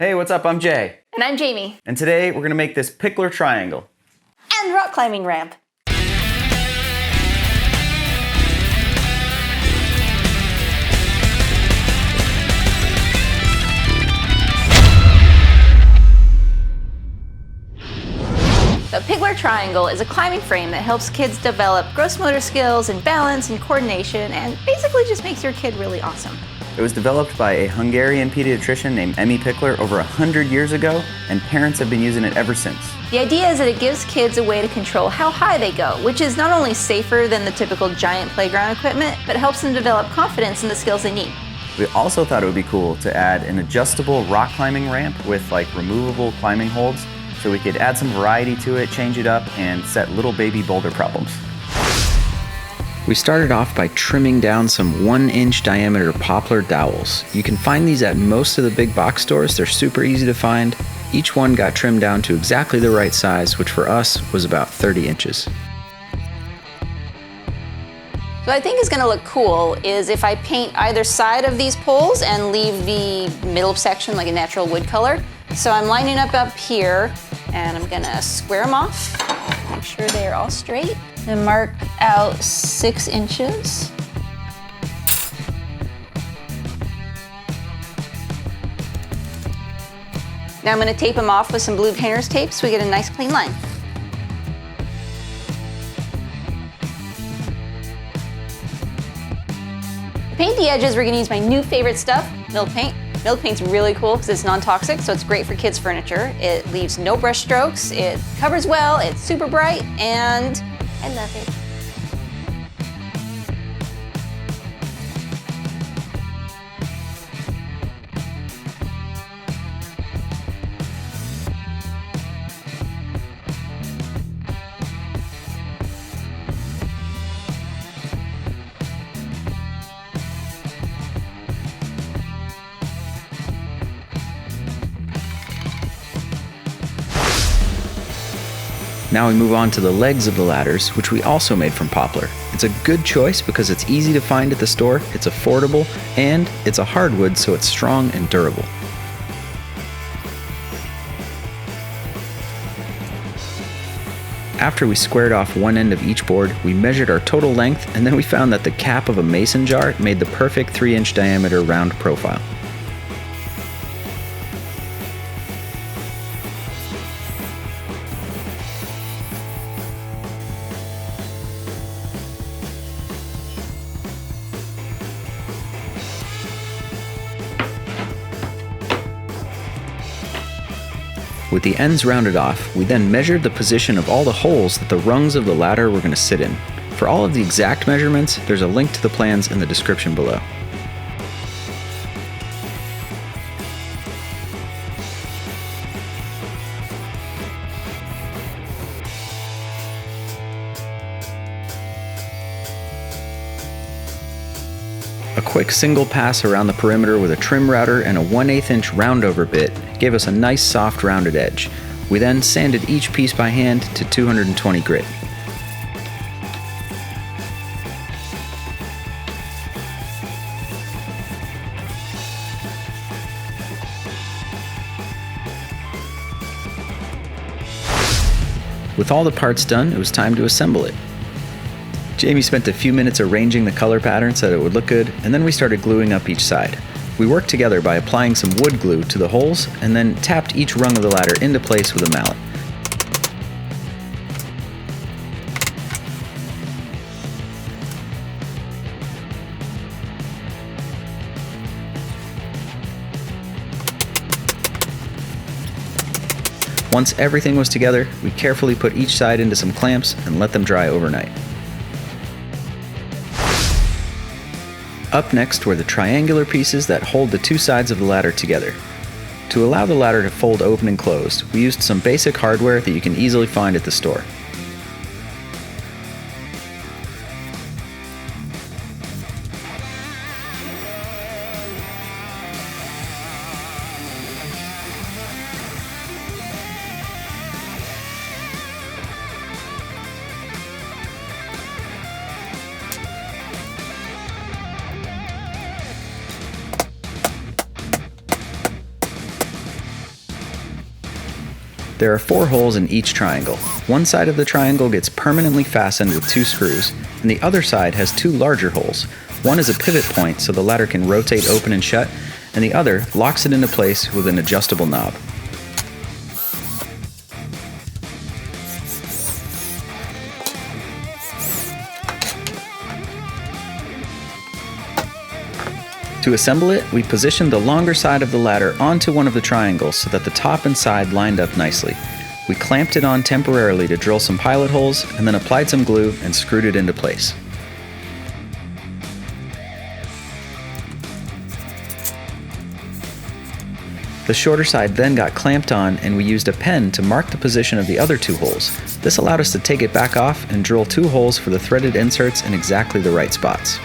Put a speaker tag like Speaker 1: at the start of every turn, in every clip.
Speaker 1: Hey, what's up? I'm Jay.
Speaker 2: And I'm Jaimie.
Speaker 1: And today we're gonna make this Pikler Triangle.
Speaker 2: And rock climbing ramp. The Pikler Triangle is a climbing frame that helps kids develop gross motor skills and balance and coordination, and basically just makes your kid really awesome.
Speaker 1: It was developed by a Hungarian pediatrician named Emmi Pikler over 100 years ago, and parents have been using it ever since.
Speaker 2: The idea is that it gives kids a way to control how high they go, which is not only safer than the typical giant playground equipment, but helps them develop confidence in the skills they need.
Speaker 1: We also thought it would be cool to add an adjustable rock climbing ramp with removable climbing holds, so we could add some variety to it, change it up, and set little baby boulder problems. We started off by trimming down some 1-inch diameter poplar dowels. You can find these at most of the big box stores. They're super easy to find. Each one got trimmed down to exactly the right size, which for us was about 30 inches.
Speaker 2: What I think is going to look cool is if I paint either side of these poles and leave the middle section like a natural wood color. So I'm lining up here, and I'm going to square them off, make sure they are all straight, and mark out 6 inches. Now I'm going to tape them off with some blue painter's tape so we get a nice clean line. To paint the edges, we're going to use my new favorite stuff, milk paint. Milk paint's really cool because it's non-toxic, so it's great for kids' furniture. It leaves no brush strokes, it covers well, it's super bright, and I love it.
Speaker 1: Now we move on to the legs of the ladders, which we also made from poplar. It's a good choice because it's easy to find at the store, it's affordable, and it's a hardwood, so it's strong and durable. After we squared off one end of each board, we measured our total length, and then we found that the cap of a mason jar made the perfect 3-inch diameter round profile. With the ends rounded off, we then measured the position of all the holes that the rungs of the ladder were going to sit in. For all of the exact measurements, there's a link to the plans in the description below. A quick single pass around the perimeter with a trim router and a 1/8 inch roundover bit gave us a nice soft rounded edge. We then sanded each piece by hand to 220 grit. With all the parts done, it was time to assemble it. Jaimie spent a few minutes arranging the color pattern so that it would look good, and then we started gluing up each side. We worked together by applying some wood glue to the holes, and then tapped each rung of the ladder into place with a mallet. Once everything was together, we carefully put each side into some clamps and let them dry overnight. Up next were the triangular pieces that hold the two sides of the ladder together. To allow the ladder to fold open and closed, we used some basic hardware that you can easily find at the store. There are 4 holes in each triangle. One side of the triangle gets permanently fastened with 2 screws, and the other side has 2 larger holes. One is a pivot point so the ladder can rotate open and shut, and the other locks it into place with an adjustable knob. To assemble it, we positioned the longer side of the ladder onto one of the triangles so that the top and side lined up nicely. We clamped it on temporarily to drill some pilot holes, and then applied some glue and screwed it into place. The shorter side then got clamped on, and we used a pen to mark the position of the other 2 holes. This allowed us to take it back off and drill 2 holes for the threaded inserts in exactly the right spots.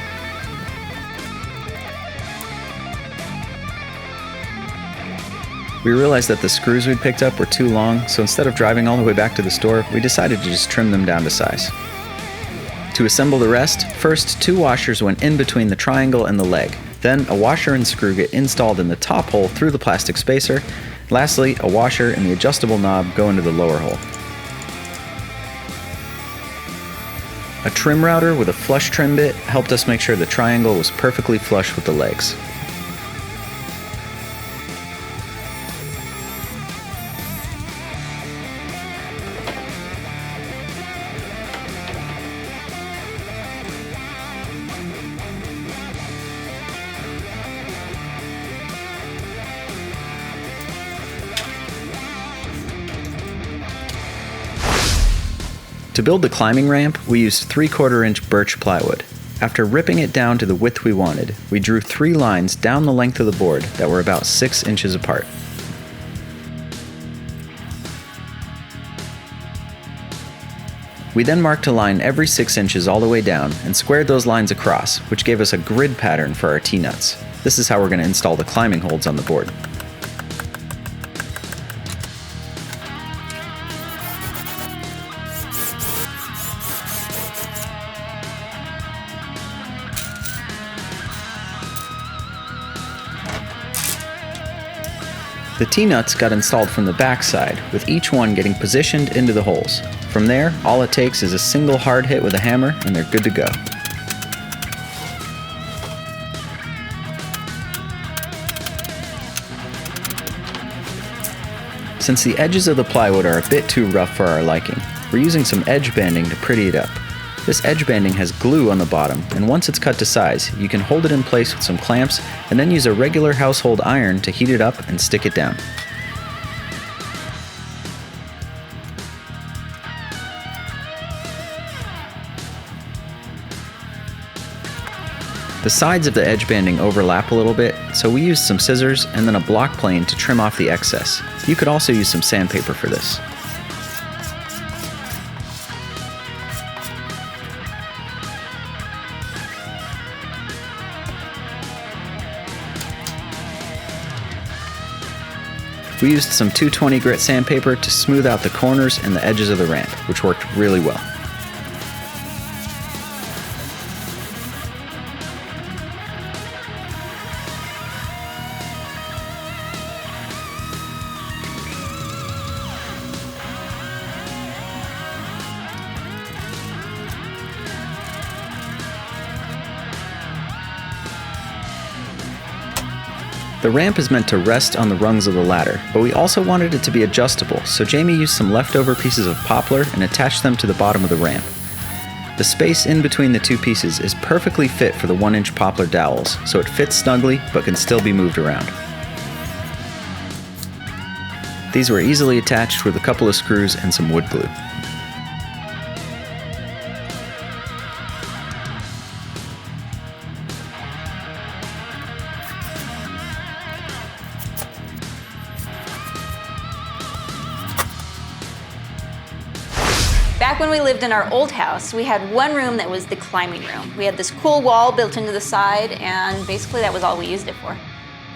Speaker 1: We realized that the screws we'd picked up were too long, so instead of driving all the way back to the store, we decided to just trim them down to size. To assemble the rest, first 2 washers went in between the triangle and the leg. Then a washer and screw get installed in the top hole through the plastic spacer. Lastly, a washer and the adjustable knob go into the lower hole. A trim router with a flush trim bit helped us make sure the triangle was perfectly flush with the legs. To build the climbing ramp, we used 3/4-inch birch plywood. After ripping it down to the width we wanted, we drew 3 lines down the length of the board that were about 6 inches apart. We then marked a line every 6 inches all the way down and squared those lines across, which gave us a grid pattern for our T-nuts. This is how we're going to install the climbing holds on the board. The T-nuts got installed from the back side, with each one getting positioned into the holes. From there, all it takes is a single hard hit with a hammer and they're good to go. Since the edges of the plywood are a bit too rough for our liking, we're using some edge banding to pretty it up. This edge banding has glue on the bottom, and once it's cut to size, you can hold it in place with some clamps and then use a regular household iron to heat it up and stick it down. The sides of the edge banding overlap a little bit, so we used some scissors and then a block plane to trim off the excess. You could also use some sandpaper for this. We used some 220 grit sandpaper to smooth out the corners and the edges of the ramp, which worked really well. The ramp is meant to rest on the rungs of the ladder, but we also wanted it to be adjustable, so Jaimie used some leftover pieces of poplar and attached them to the bottom of the ramp. The space in between the 2 pieces is perfectly fit for the 1-inch poplar dowels, so it fits snugly but can still be moved around. These were easily attached with a couple of screws and some wood glue.
Speaker 2: Back when we lived in our old house, we had one room that was the climbing room. We had this cool wall built into the side, and basically that was all we used it for.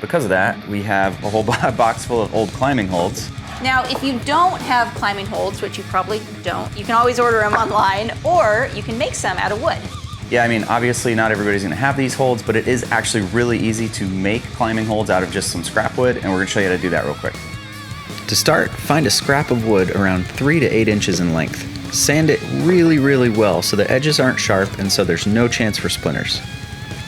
Speaker 1: Because of that, we have a whole box full of old climbing holds.
Speaker 2: Now, if you don't have climbing holds, which you probably don't, you can always order them online, or you can make some out of wood.
Speaker 1: Yeah, I mean, obviously not everybody's gonna have these holds, but it is actually really easy to make climbing holds out of just some scrap wood, and we're gonna show you how to do that real quick. To start, find a scrap of wood around 3 to 8 inches in length. Sand it really well so the edges aren't sharp and so there's no chance for splinters.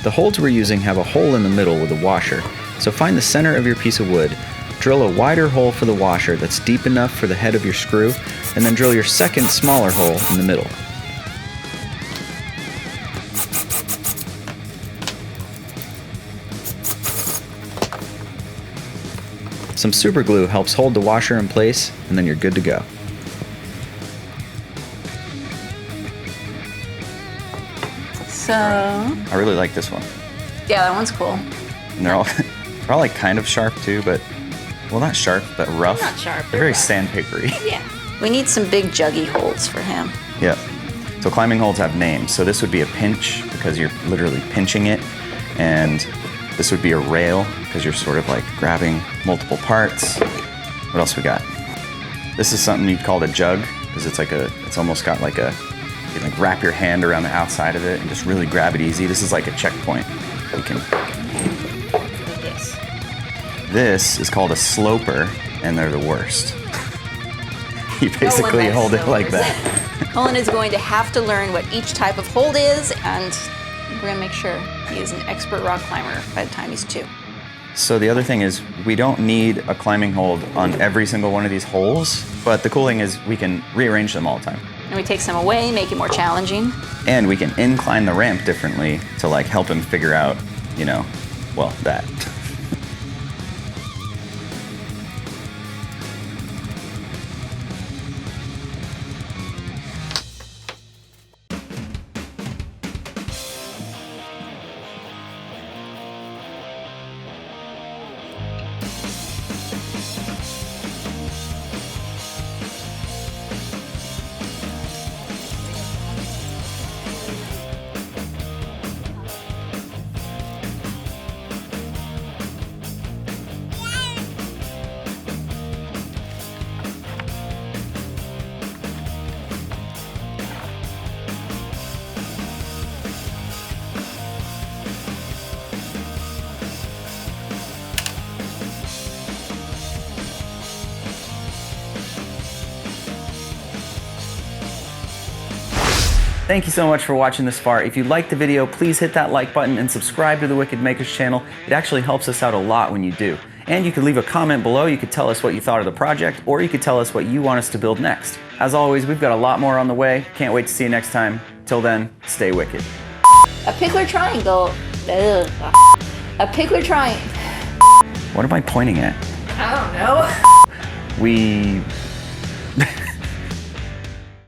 Speaker 1: The holds we're using have a hole in the middle with a washer, so find the center of your piece of wood, drill a wider hole for the washer that's deep enough for the head of your screw, and then drill your second smaller hole in the middle. Some super glue helps hold the washer in place, and then you're good to go.
Speaker 2: So,
Speaker 1: I really like this one.
Speaker 2: yeah, that one's cool.
Speaker 1: And they're all like kind of sharp too, but, well, not sharp, but rough.
Speaker 2: Not sharp,
Speaker 1: They're very
Speaker 2: rough.
Speaker 1: sandpapery.
Speaker 2: Yeah. We need some big juggy holds for him.
Speaker 1: Yep. So climbing holds have names. So this would be a pinch because you're literally pinching it, and this would be a rail because you're sort of like grabbing multiple parts. What else we got? This is something you'd call a jug because it's almost got like a, you can like wrap your hand around the outside of it and just really grab it easy. This is like a checkpoint. You can.
Speaker 2: Yes.
Speaker 1: This is called a sloper, and they're the worst. You basically hold it like that.
Speaker 2: Cullen is going to have to learn what each type of hold is, and we're gonna make sure he is an expert rock climber by the time he's 2.
Speaker 1: So the other thing is we don't need a climbing hold on every single one of these holes, but the cool thing is we can rearrange them all the time.
Speaker 2: And we take some away, make it more challenging.
Speaker 1: And we can incline the ramp differently to like help him figure out, you know, well, that. Thank you so much for watching this far. If you liked the video, please hit that like button and subscribe to the Wicked Makers channel. It actually helps us out a lot when you do. And you could leave a comment below. You could tell us what you thought of the project, or you could tell us what you want us to build next. As always, we've got a lot more on the way. Can't wait to see you next time. Till then, stay wicked.
Speaker 2: A Pikler Triangle. Ugh. A Pikler Triangle.
Speaker 1: What am I pointing at?
Speaker 2: I don't know.
Speaker 1: We...